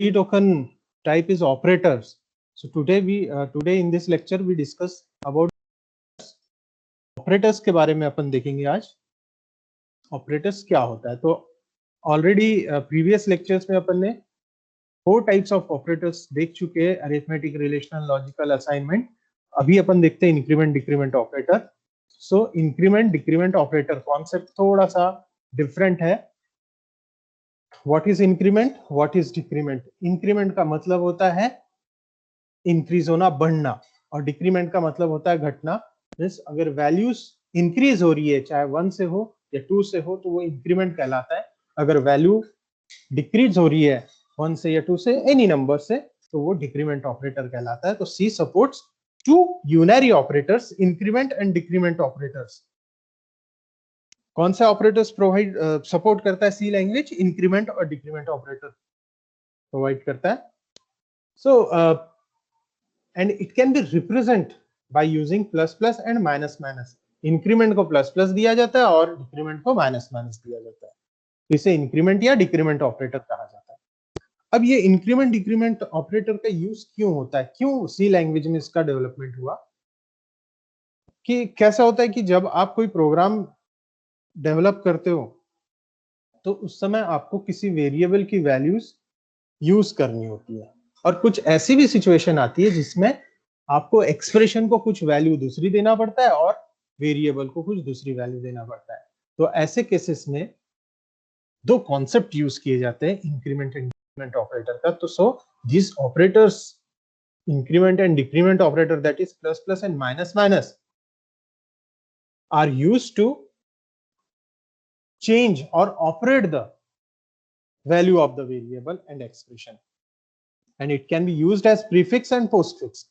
key token type is operators. So today in this lecture we discuss about operators के बारे में अपन देखेंगे आज। ऑपरेटर्स क्या होता है? तो ऑलरेडी प्रीवियस लेक्चर्स में अपन ने 4 टाइप्स ऑफ ऑपरेटर्स देख चुके हैं, अरिथमेटिक, रिलेशनल, लॉजिकल, असाइनमेंट। अभी अपन देखते हैं इंक्रीमेंट डिक्रीमेंट ऑपरेटर। सो इंक्रीमेंट डिक्रीमेंट ऑपरेटर कॉन्सेप्ट थोड़ा सा डिफरेंट है। What is increment, what is decrement? Increment का मतलब होता है इंक्रीज होना, बढ़ना, और डिक्रीमेंट का मतलब होता है घटना। मींस अगर वैल्यूज इंक्रीज हो रही है, चाहे 1 से हो या 2 से हो, तो वो इंक्रीमेंट कहलाता है। अगर वैल्यू डिक्रीज हो रही है 1 से या 2 से, एनी नंबर से, तो वो डिक्रीमेंट ऑपरेटर कहलाता है। तो C supports 2 unary operators, increment and decrement operators. कौन सा ऑपरेटर्स प्रोवाइड सपोर्ट करता है सी लैंग्वेज? इंक्रीमेंट और डिक्रीमेंट ऑपरेटर प्रोवाइड करता है। So and it can be represent by using plus plus and minus minus. Increment को plus plus दिया जाता है और डिक्रीमेंट को माइनस माइनस दिया जाता है, इसे इंक्रीमेंट या डिक्रीमेंट ऑपरेटर कहा जाता है। अब ये इंक्रीमेंट डिक्रीमेंट ऑपरेटर का यूज क्यों होता है, क्यों सी लैंग्वेज में इसका डेवलपमेंट हुआ? कि कैसा होता है कि जब आप कोई प्रोग्राम डेवलप करते हो तो उस समय आपको किसी वेरिएबल की वैल्यूज यूज करनी होती है, और कुछ ऐसी भी सिचुएशन आती है जिसमें आपको एक्सप्रेशन को कुछ वैल्यू दूसरी देना पड़ता है और वेरिएबल को कुछ दूसरी वैल्यू देना पड़ता है। तो ऐसे केसेस में दो कॉन्सेप्ट यूज किए जाते हैं इंक्रीमेंट एंड डिक्रीमेंट ऑपरेटर का। तो so this operators, increment and decrement operator, that is plus plus and minus minus, are used to change or operate the value of the variable and expression, and it can be used as prefix and postfix.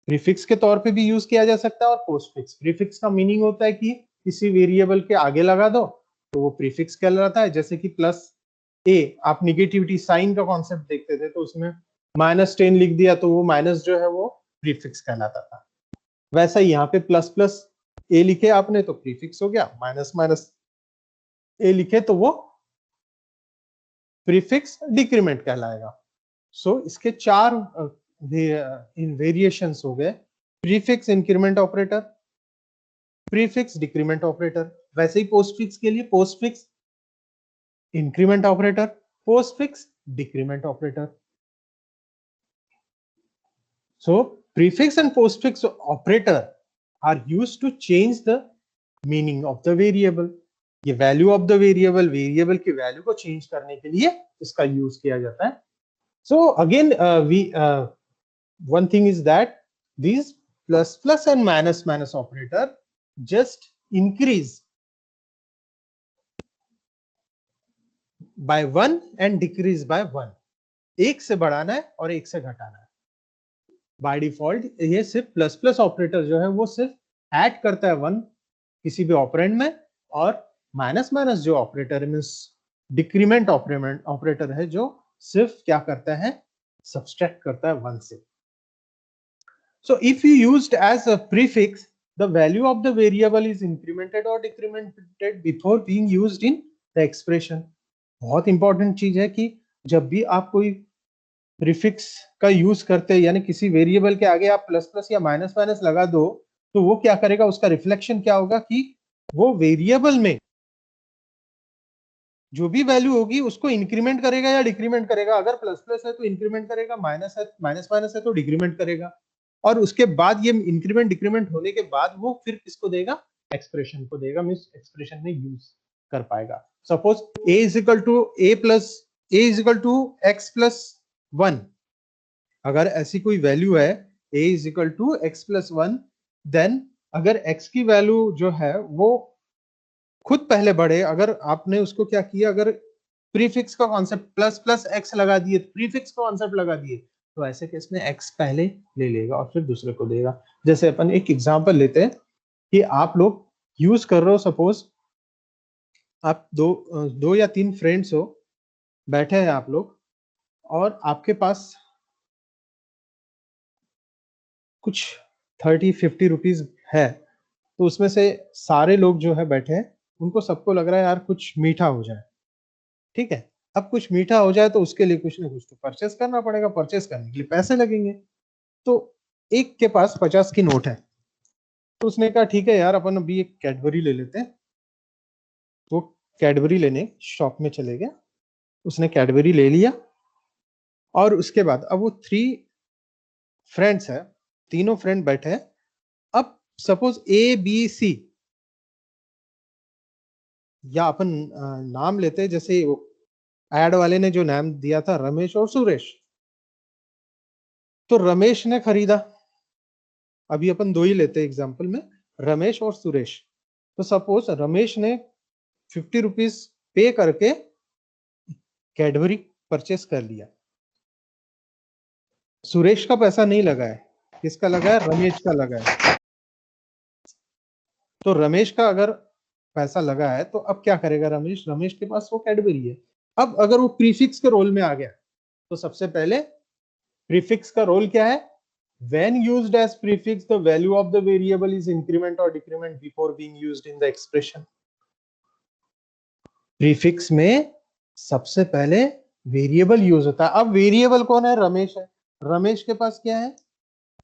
Prefix के तौर पे भी use किया जा सकता है और postfix. Prefix का मीनिंग होता है कि किसी वेरिएबल के आगे लगा दो तो वो प्रीफिक्स कहलाता है। जैसे कि प्लस ए, आप निगेटिविटी साइन का कॉन्सेप्ट देखते थे तो उसमें -10 लिख दिया तो वो माइनस जो है वो प्रीफिक्स कहलाता था। वैसा ही यहाँ पे प्लस प्लस ए लिखे आपने तो प्रीफिक्स हो गया, माइनस माइनस ए लिखे तो वो प्रीफिक्स डिक्रीमेंट कहलाएगा। सो इसके 4 वेरिएशंस हो गए, prefix increment operator, prefix decrement operator. वैसे ही पोस्टफिक्स के लिए postfix increment operator, postfix decrement operator. So prefix and postfix operator are used to change the meaning of the variable. ये value of the variable, variable की value को change करने के लिए इसका यूज किया जाता है। So again, one thing is that these plus plus and minus minus operator just increase by 1 and decrease by 1. एक से बढ़ाना है और एक से घटाना है। बाय डिफॉल्ट ये सिर्फ प्लस प्लस ऑपरेटर जो है वो सिर्फ ऐड करता है 1 किसी भी ऑपरेंड में, और माइनस माइनस जो ऑपरेटर मींस डिक्रीमेंट ऑपरेटर है जो सिर्फ क्या करता है, सब्सट्रैक्ट करता है 1 से। So if you used as a prefix, the value of the variable is incremented or decremented before being used in the expression. बहुत इंपॉर्टेंट चीज है कि जब भी आप कोई प्रीफिक्स का यूज करते हैं, यानी किसी वेरिएबल के आगे आप प्लस प्लस या माइनस माइनस लगा दो, तो वो क्या करेगा, उसका रिफ्लेक्शन क्या होगा कि वो वेरिएबल में जो भी वैल्यू होगी उसको इंक्रीमेंट करेगा या डिक्रीमेंट करेगा। अगर प्लस प्लस है तो इंक्रीमेंट करेगा, माइनस है माइनस माइनस है तो डिक्रीमेंट करेगा, और उसके बाद ये इंक्रीमेंट डिक्रीमेंट होने के बाद वो फिर किसको देगा, एक्सप्रेशन को देगा, मींस एक्सप्रेशन में यूज कर पाएगा। Suppose a is equal to x plus 1, अगर ऐसी कोई वैल्यू है a is equal to x plus 1, then अगर x की वैल्यू जो है वो खुद पहले बढ़े, अगर आपने उसको क्या किया, अगर प्रीफिक्स का कॉन्सेप्ट प्लस प्लस एक्स लगा दिए, प्रीफिक्स का कॉन्सेप्ट लगा दिए, तो ऐसे केस में एक्स पहले ले लेगा और फिर दूसरे को देगा। जैसे अपन एक एग्जांपल लेते हैं कि आप लोग यूज कर रहे हो, सपोज आप दो या 3 फ्रेंड्स हो, बैठे हैं आप लोग, और आपके पास कुछ 30-50 रुपीज है, तो उसमें से सारे लोग जो है बैठे हैं, उनको सबको लग रहा है यार कुछ मीठा हो जाए, ठीक है। अब कुछ मीठा हो जाए तो उसके लिए कुछ ना कुछ तो परचेस करना पड़ेगा, परचेस करने के लिए पैसे लगेंगे। तो एक के पास 50 की नोट है, तो उसने कहा ठीक है यार अपन अभी एक कैडबरी ले लेते हैं। वो कैडबरी लेने शॉप में चले गए, उसने कैडबरी ले लिया और उसके बाद अब वो 3 फ्रेंड्स है, तीनों फ्रेंड बैठे हैं। अब सपोज ए बी सी, या अपन नाम लेते हैं, जैसे वो एड वाले ने जो नाम दिया था रमेश और सुरेश। तो रमेश ने खरीदा, अभी अपन 2 ही लेते हैं एग्जाम्पल में, रमेश और सुरेश। तो सपोज रमेश ने 50 रुपीज पे करके कैडबरी परचेस कर लिया। सुरेश का पैसा नहीं लगा है, किसका लगा है? रमेश का लगा है। तो रमेश का अगर पैसा लगा है तो अब क्या करेगा रमेश? रमेश के पास वो कैडबरी है। अब अगर वो प्रीफिक्स के रोल में आ गया तो सबसे पहले प्रीफिक्स का रोल क्या है? When used as prefix, the value of the variable is increment or decrement before being used in the expression. Prefix में सबसे पहले वेरिएबल यूज होता है। अब वेरिएबल कौन है? रमेश है। रमेश के पास क्या है?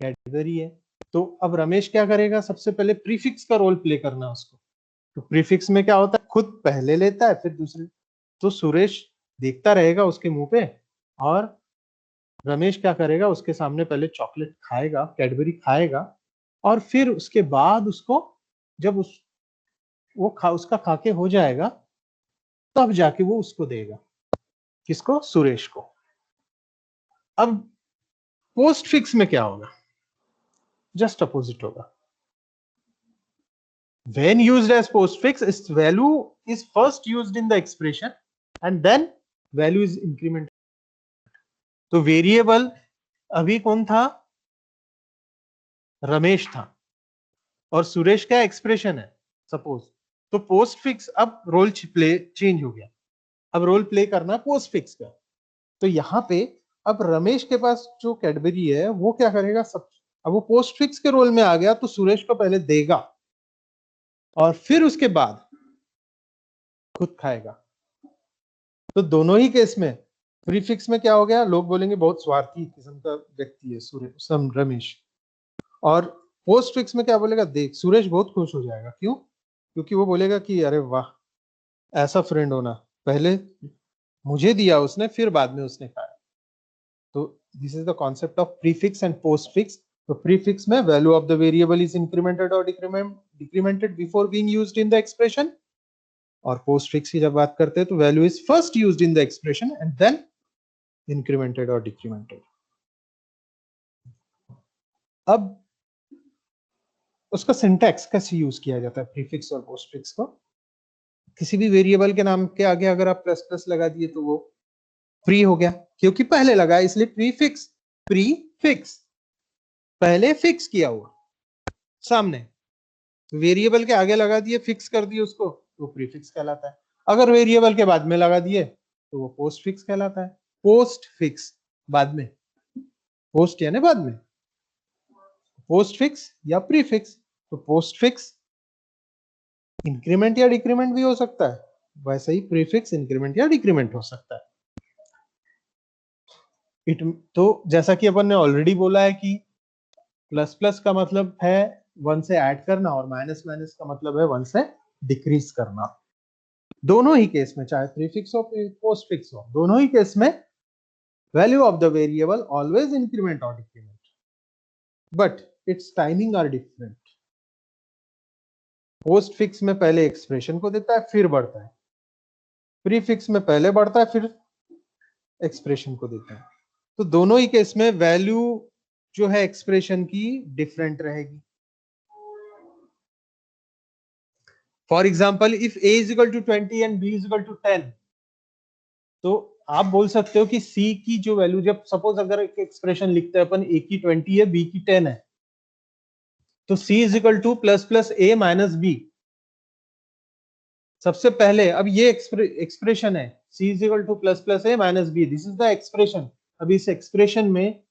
कैटेगरी है। तो अब रमेश क्या करेगा? सबसे पहले प्रीफिक्स का रोल प्ले करना उसको। तो प्रीफिक्स में क्या होता है? खुद पहले लेता है फिर दूसरे। तो सुरेश देखता रहेगा उसके मुंह पे, और रमेश क्या करेगा? उसके सामने पहले चॉकलेट खाएगा, कैडबरी खाएगा, और फिर उसके बाद उसको जब उसका खाके हो जाएगा तब जाके वो उसको देगा। किसको? सुरेश को। अब पोस्ट फिक्स में क्या होगा? जस्ट अपोजिट होगा। When used as postfix, its value is first used in the expression and then value is incremented. तो वेरिएबल अभी कौन था? रमेश था, और सुरेश का एक्सप्रेशन है सपोज। तो पोस्ट फिक्स अब रोल प्ले चेंज हो गया, अब रोल प्ले करना पोस्ट फिक्स का। तो यहां पे अब रमेश के पास जो कैडबरी है वो क्या करेगा? सब अब वो पोस्ट फिक्स के रोल में आ गया, तो सुरेश को पहले देगा और फिर उसके बाद खुद खाएगा। तो दोनों ही केस में प्रीफिक्स में क्या हो गया? लोग बोलेंगे बहुत स्वार्थी किस्म का व्यक्ति है सुरेश, रमेश। और पोस्ट फिक्स में क्या बोलेगा? देख, सुरेश बहुत खुश हो जाएगा। क्यों? क्योंकि वो बोलेगा कि अरे वाह, ऐसा फ्रेंड होना, पहले मुझे दिया उसने, फिर बाद में उसने खाया। तो this is the concept of prefix and postfix. तो प्रीफिक्स में value of the variable is incremented और decremented before being used in the expression. और पोस्ट फिक्स की जब बात करते हैं तो value is first used in the expression and then incremented और डिक्रीमेंटेड। अब उसका सिंटैक्स कैसे यूज किया जाता है प्रीफिक्स और पोस्टफिक्स को? किसी भी वेरिएबल के नाम के आगे अगर आप प्लस प्लस लगा दिए तो वो प्री हो गया, क्योंकि पहले लगा, इसलिए प्रीफिक्स। प्रीफिक्स पहले फिक्स किया हुआ सामने, वेरिएबल के आगे लगा दिए, फिक्स कर दिए उसको, तो प्रीफिक्स कहलाता है। अगर वेरिएबल के बाद में लगा दिए तो वो पोस्ट फिक्स कहलाता है। पोस्ट फिक्स बाद में, पोस्ट यानी बाद में, पोस्ट फिक्स या प्रीफिक्स। तो पोस्ट फिक्स इंक्रीमेंट या डिक्रीमेंट भी हो सकता है, वैसे ही प्रीफिक्स इंक्रीमेंट या डिक्रीमेंट हो सकता है। तो जैसा कि अपन ने ऑलरेडी बोला है कि प्लस प्लस का मतलब है 1 से ऐड करना और माइनस माइनस का मतलब है 1 से डिक्रीज करना। दोनों ही केस में, चाहे प्रीफिक्स हो पोस्ट फिक्स हो, दोनों ही केस में value of the variable always increment और decrement, but its timing are different. Postfix में पहले एक्सप्रेशन को देता है फिर बढ़ता है, प्रीफिक्स में पहले बढ़ता है फिर एक्सप्रेशन को देता है। तो दोनों ही केस में वैल्यू जो है एक्सप्रेशन की डिफरेंट रहेगी। For example, if a is equal to 20 and b is equal to 10, तो आप बोल सकते हो कि c की जो वैल्यू, जब सपोज अगर एक एक्सप्रेशन लिखते हैं अपन, a की 20 है b की 10 है, तो c is equal to plus plus a minus b। सबसे पहले अब ये एक्सप्रेशन है c is equal to plus plus a minus b, this is the expression. अब इस एक्सप्रेशन में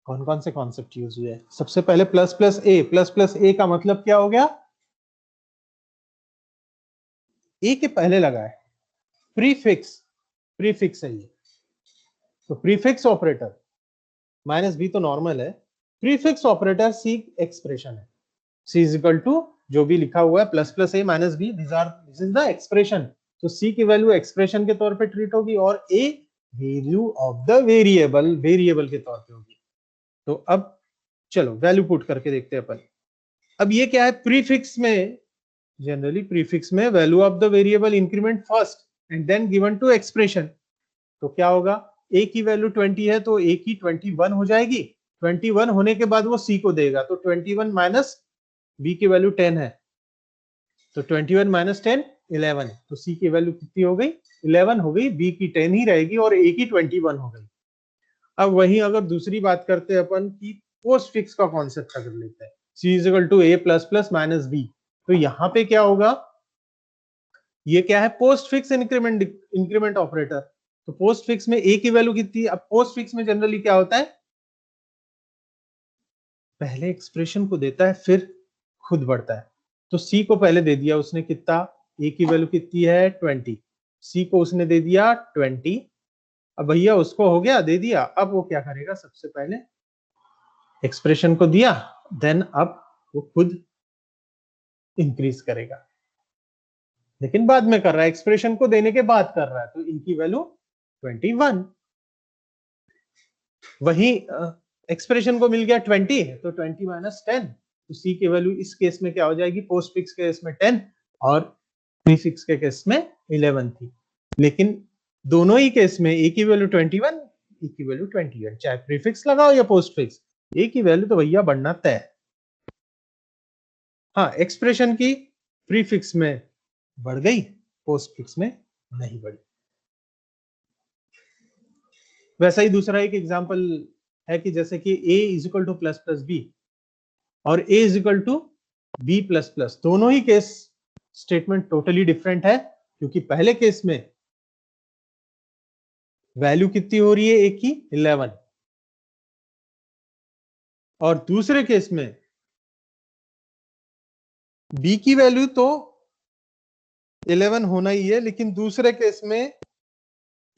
कौन कौन से कॉन्सेप्ट यूज हुए? सबसे पहले प्लस प्लस ए का मतलब क्या हो गया? ए के पहले लगा है प्रीफिक्स, प्रीफिक्स है ये। तो प्रीफिक्स ऑपरेटर माइनस बी तो नॉर्मल है, प्रीफिक्स ऑपरेटर सी एक्सप्रेशन है, सी इज इक्वल टू जो भी लिखा हुआ है plus plus A minus B, this is the expression. तो सी की वैल्यू एक्सप्रेशन के तौर पे ट्रीट होगी और a value of the variable, variable के तौर पे होगी। तो अब चलो वैल्यू पुट करके देखते हैं अपन। अब ये क्या है, प्रीफिक्स में जनरली प्रीफिक्स में value of the variable increment first and then given to expression. तो क्या होगा, ए की वैल्यू 20 है तो ए की 21 हो जाएगी, 21 होने के बाद वो सी को देगा, तो 21 माइनस बी की वैल्यू 10 है, तो 21 माइनस 10 11, तो सी की वैल्यू कितनी हो गई, 11 हो गई, बी की 10 ही रहेगी और ए की 21 हो गई। अब वही अगर दूसरी बात करते हैं अपन की पोस्ट फिक्स का कॉन्सेप्ट अगर लेते हैं, C is equal to A plus plus minus B, तो यहाँ पे क्या होगा, ये क्या है, पोस्ट फिक्स इंक्रीमेंट ऑपरेटर। तो पोस्ट फिक्स में ए की वैल्यू कितनी, अब पोस्ट फिक्स में जनरली क्या होता है, पहले एक्सप्रेशन को देता है फिर खुद बढ़ता है। तो सी को पहले दे दिया उसने कितना, ए की वैल्यू कितनी है 20, सी को उसने दे दिया 20, अब भैया उसको हो गया दे दिया, अब वो क्या करेगा, सबसे पहले एक्सप्रेशन को दिया, देन अब वो खुद इंक्रीज करेगा, लेकिन बाद में कर रहा है, एक्सप्रेशन को देने के बाद कर रहा है, तो इनकी वैल्यू 21। वही एक्सप्रेशन को मिल गया 20, तो 20 माइनस 10, तो सी की वैल्यू इस केस में क्या हो जाएगी, पोस्ट फिक्स के केस में 10 और प्रीफिक्स के केस में 11 थी, लेकिन दोनों ही केस में ए की वैल्यू 21, ए की वैल्यू 21, चाहे प्रीफिक्स लगाओ या पोस्ट फिक्स, ए की वैल्यू तो भैया बढ़ना तय है। हाँ, एक्सप्रेशन की प्रीफिक्स में बढ़ गई, पोस्ट फिक्स में नहीं बढ़ी। वैसा ही दूसरा एक एग्जांपल है कि जैसे कि a is equal to plus plus B और a is equal to B plus plus, दोनों ही केस स्टेटमेंट टोटली डिफरेंट है, क्योंकि पहले केस में वैल्यू कितनी हो रही है a की 11 और दूसरे केस में b की वैल्यू तो 11 होना ही है, लेकिन दूसरे केस में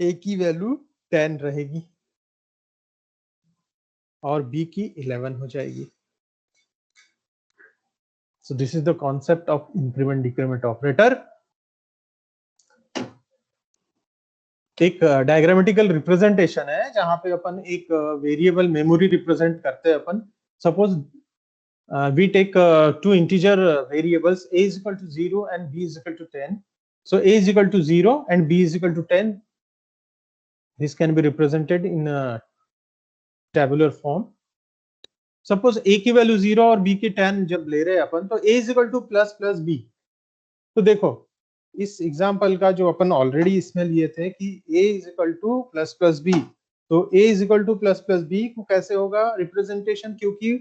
a की वैल्यू 10 रहेगी और b की 11 हो जाएगी। So this is the concept of increment decrement operator. एक डायग्रामेटिकल रिप्रेजेंटेशन है जहां पे अपन एक वेरिएबल मेमोरी रिप्रेजेंट करते हैं अपन। Suppose we take two integer variables a is equal to 0 and b is equal to 10. So a is equal to 0 and b is equal to 10. This can be represented in a tabular form. Suppose a की value 0 और b की 10 जब ले रहे हैं अपन, तो a is equal to plus plus b। तो देखो इस एग्जाम्पल का जो अपन ऑलरेडी इसमें लिए थे कि a is equal to plus plus B, तो a is equal to plus plus B को कैसे होगा रिप्रेजेंटेशन, क्योंकि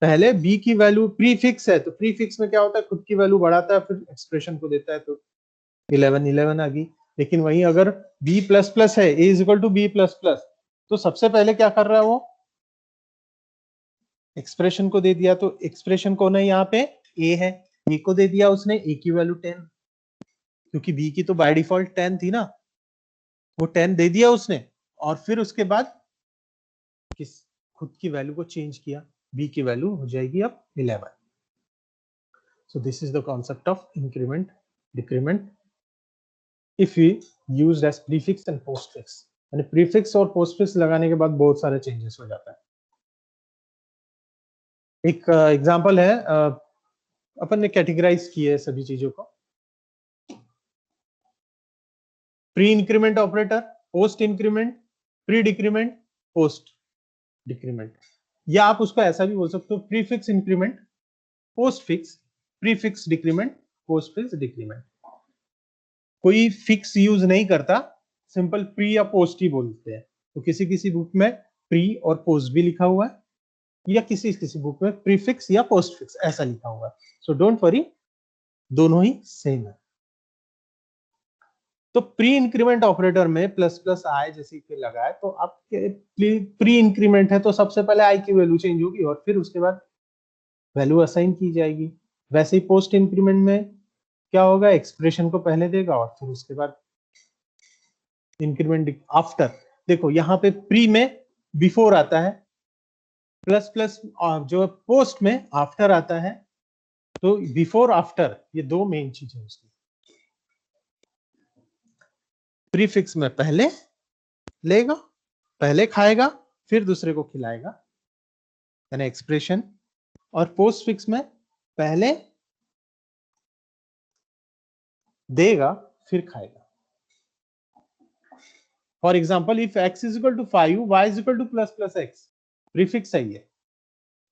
पहले b की वैल्यू प्रीफिक्स है, तो प्रीफिक्स में क्या होता है, खुद की वैल्यू बढ़ाता है फिर एक्सप्रेशन को देता है, तो 11 आ गई। लेकिन वहीं अगर b प्लस प्लस है, a is equal to B plus plus, तो सबसे पहले क्या कर रहा है वो, एक्सप्रेशन को दे दिया, तो एक्सप्रेशन को ना यहाँ पे a है, a को दे दिया उसने, a की वैल्यू 10, क्योंकि b की तो बाय डिफॉल्ट 10 थी ना, वो 10 दे दिया उसने, और फिर उसके बाद किस खुद की वैल्यू को चेंज किया, b की वैल्यू हो जाएगी अब 11। So this is the concept of increment decrement if we used as prefix and postfix. यानी प्रीफिक्स और पोस्टफिक्स लगाने के बाद बहुत सारे चेंजेस हो जाता है। एक एग्जांपल है, अपन ने कैटेगराइज किए सभी चीजों को, pre increment operator, post increment, pre decrement, post decrement, या आप उसको ऐसा भी बोल सकते हो, prefix increment, post fix, prefix decrement, post fix decrement. कोई फिक्स यूज नहीं करता, सिंपल प्री या पोस्ट ही बोलते हैं। तो किसी किसी बुक में प्री और पोस्ट भी लिखा हुआ है, या किसी किसी बुक में प्रीफिक्स या पोस्ट फिक्स ऐसा लिखा हुआ है। सो डोंट वरी, दोनों ही सेम है। तो प्री इंक्रीमेंट ऑपरेटर में प्लस प्लस आई जैसे कि लगा है, तो आपके प्री इंक्रीमेंट है तो सबसे पहले आई की वैल्यू चेंज होगी और फिर उसके बाद वैल्यू असाइन की जाएगी। वैसे ही पोस्ट इंक्रीमेंट में क्या होगा, एक्सप्रेशन को पहले देगा और फिर उसके बाद इंक्रीमेंट आफ्टर, देखो यहाँ पे प्री में बिफोर आता है, प्लस प्लस जो पोस्ट में आफ्टर आता है, तो बिफोर आफ्टर ये दो मेन चीज है उसकी। प्रीफिक्स में पहले लेगा, पहले खाएगा, फिर दूसरे को खिलाएगा, यानी एक्सप्रेशन, और पोस्ट फिक्स में पहले देगा फिर खाएगा। For example if x is equal to 5, y is equal to plus plus x, prefix सही है,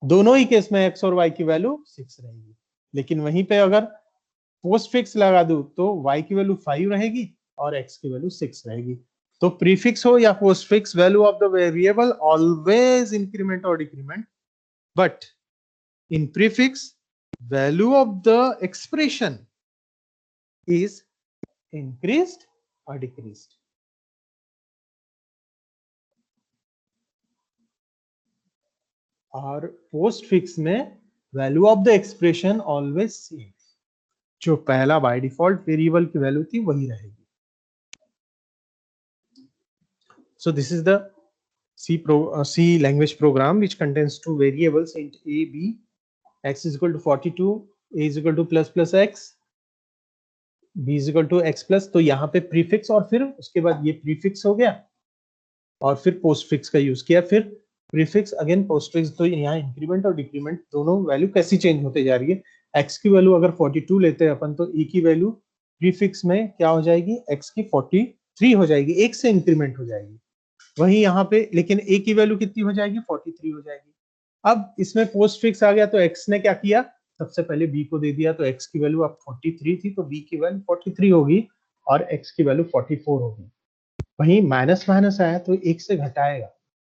दोनों ही केस में x और y की वैल्यू 6 रहेगी। लेकिन वहीं पे अगर पोस्ट फिक्स लगा दूं तो y की वैल्यू 5 रहेगी और x की वैल्यू 6 रहेगी। तो प्रीफिक्स हो या postfix, value of the variable always increment और decrement, but in prefix value of the expression is increased और डिक्रीज्ड। और पोस्ट फिक्स में value of the expression always same, जो पहला बाय डिफॉल्ट वेरिएबल की value थी वही रहेगी। So this is the C language program which contains two variables int a, b, x is equal to 42, a is equal to plus plus x, b is equal to x plus। तो यहाँ पे prefix और फिर उसके बाद ये prefix हो गया और फिर पोस्ट फिक्स का यूज किया, फिर प्रीफिक्स अगेन पोस्ट फिक्स। तो यहाँ इंक्रीमेंट और डिक्रीमेंट दोनों वैल्यू कैसी चेंज होते जा रही है। x की वैल्यू अगर 42 लेते हैं अपन, तो e की वैल्यू प्रीफिक्स में क्या हो जाएगी, x की 43 हो जाएगी, एक से इंक्रीमेंट हो जाएगी। वहीं यहाँ पे लेकिन a की वैल्यू कितनी हो जाएगी, 43 हो जाएगी। अब इसमें पोस्ट फिक्स आ गया तो x ने क्या किया, सबसे पहले b को दे दिया, तो x की वैल्यू अब 43 थी तो b की वैल्यू 43 होगी और x की वैल्यू 44 होगी। वहीं माइनस माइनस आया तो एक से घटाएगा,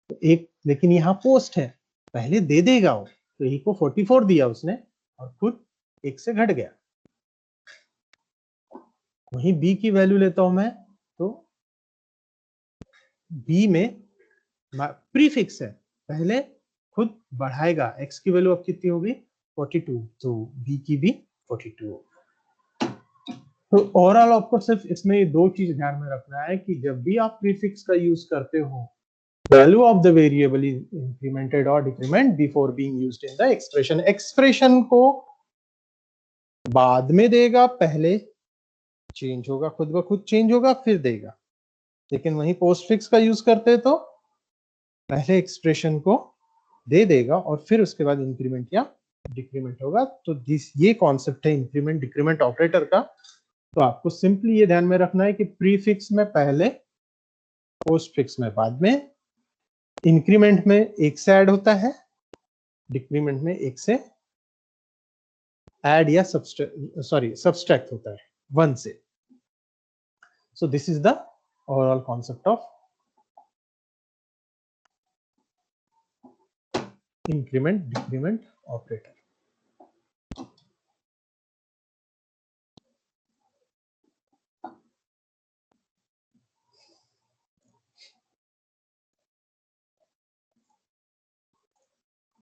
तो एक, लेकिन यहाँ पोस्ट है, पहले दे देगा वो, तो a को 44 दिया उसने और खुद एक से घट गया। वहीं b की वैल्यू लेता हूं मैं, तो b में प्रीफिक्स है, पहले खुद बढ़ाएगा, x की वैल्यू अब कितनी होगी 42, तो b की भी 42 होगी। तो ओवरऑल आपको सिर्फ इसमें ये दो चीज ध्यान में रखना है कि जब भी आप प्रीफिक्स का यूज करते हो, value of the variable is incremented और decrement before being used in the expression. Expression को बाद में देगा, पहले चेंज होगा, खुद ब खुद चेंज होगा फिर देगा। लेकिन वही पोस्ट फिक्स का यूज करते तो पहले एक्सप्रेशन को दे देगा और फिर उसके बाद इंक्रीमेंट या डिक्रीमेंट होगा। तो ये कॉन्सेप्ट है इंक्रीमेंट डिक्रीमेंट ऑपरेटर का। तो आपको सिंपली ये ध्यान में रखना है कि प्रीफिक्स में पहले, पोस्ट फिक्स में बाद में, इंक्रीमेंट में एक से ऐड होता है, डिक्रीमेंट में एक से ऐड या सब्सट्रैक्ट होता है, वन से। सो this is the overall concept of increment decrement operator।